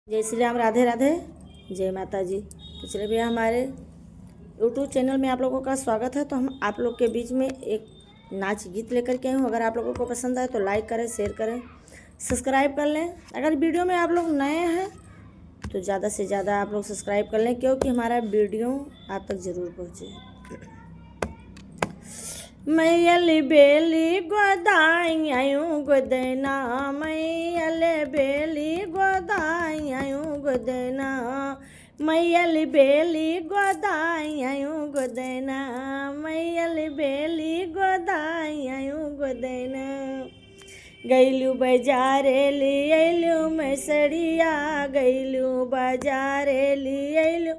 जय श्री राम, राधे राधे, जय माता जी। तो चलिए भैया, हमारे यूट्यूब चैनल में आप लोगों का स्वागत है। तो हम आप लोग के बीच में एक नाच गीत लेकर के आए हूँ। अगर आप लोगों को पसंद आए तो लाइक करें, शेयर करें, सब्सक्राइब कर लें। अगर वीडियो में आप लोग नए हैं तो ज़्यादा से ज़्यादा आप लोग सब्सक्राइब कर लें, क्योंकि हमारा वीडियो आप तक ज़रूर पहुँचे। मैयल बेली गोदाई आयूं गोदना, मैयल बेली गोदाई आयूं गोदना, मैयल बेली गोदाई आयूं गोदना, मैयल बेली गोदाई आयूं गोदना। गैलू बाजारे लियलू मैं सड़िया, गैलू बाजारे लियलू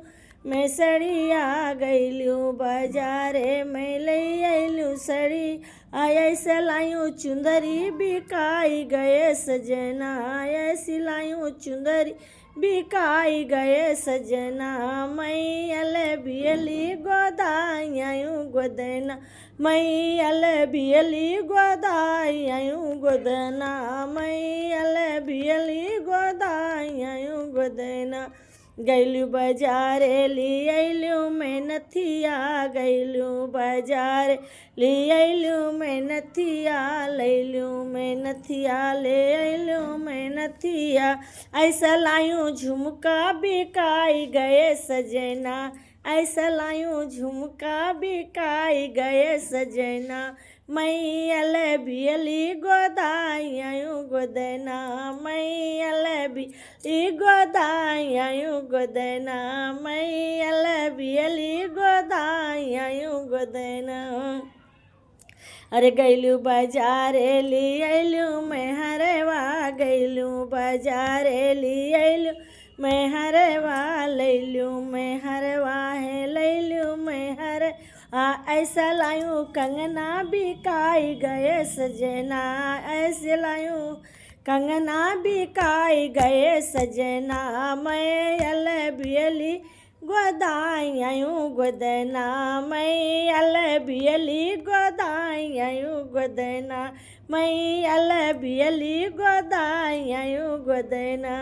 मैं सड़िया, गैलू बाजारे मैं लैलू सड़ी। आया सिलायूँ चुंदरी बिकाई गए सजना, आया सिलायूँ चुंदरी बिकाई गए सजना, मैयल बियली गोदाई आयूं गोदना, मैयल बियली गोदाई आयूं गोदना, मैयल बियली गोदाई आयूं गोदना। गैलू बाजारे लियलू मैं नथिया, गैलू बाजार लियलू मैं नथिया, लैलू मैं नथिया, ले अयलू मैं नथिया। ऐसा लायूं झुमका बिकाई गए सजना, ऐसा लायूं झुमका बिकाई गए सजना, मैयल बियली गोदाई आयूं गोदना, मैयल बियली गोदाई आयूं गोदना, मैयल बियली गोदाई आयूं गोदना। अरे गैलू बाजारे लियलू मैं हरवा, गैलू बाजारे लियलू मैं हरवा, लैलू मैं हरवा है, लैलू मैं हर। ऐसा लायूं कंगना बिकाई गए सजना, ऐसे लायूं कंगना बिकाई गए सजना, मैयल बियली गोदाई आयूं गोदना, मैयल बियली गोदाई आयूं गोदना, मैयल बियली गोदाई आयूं गोदना।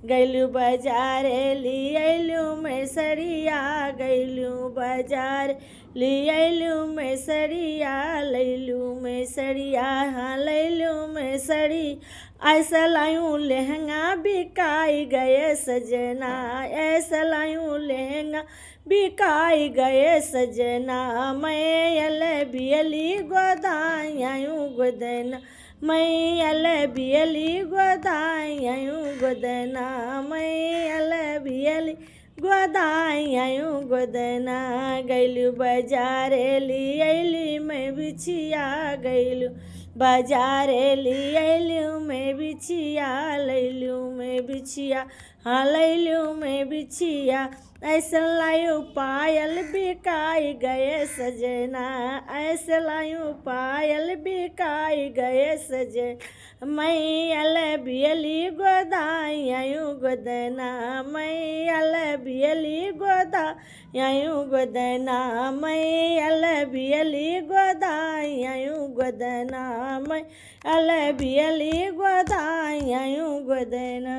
गैलू बाजारे लियलू मैं सड़िया, गैलू बाजार लियलू मैं सड़िया, लैलू मैं सड़िया, हाँ लैलू मैं सड़ी। ऐसा लायूं लहंगा बिकाई गए सजना, ऐसा लायूं लहंगा बिकाई गए सजना, मैयल बियली गोदाई आयूं गोदना, मैयल बियली गोदाई आयूं गोदना, मैयल बियली गोदाई आयूं गोदना। गैलू बाजारे लियली मैं बिछिया, गैलू बाजारे लियलू मैं बिछिया, लैलू मैं बिछिया, हाँ लैलू मैं बिछिया। ऐसा लायूं पायल बिकाई गए सजना, ऐसा लायूं पायल बिकाई गए सजना, मैयल बियली गोदाई आयूं गोदना, मैयल बियली गोदाई आयूं गोदना, मैयल बियली गोदाई आयूं गोदना, मैयल बियली गोदाई आयूं गोदना।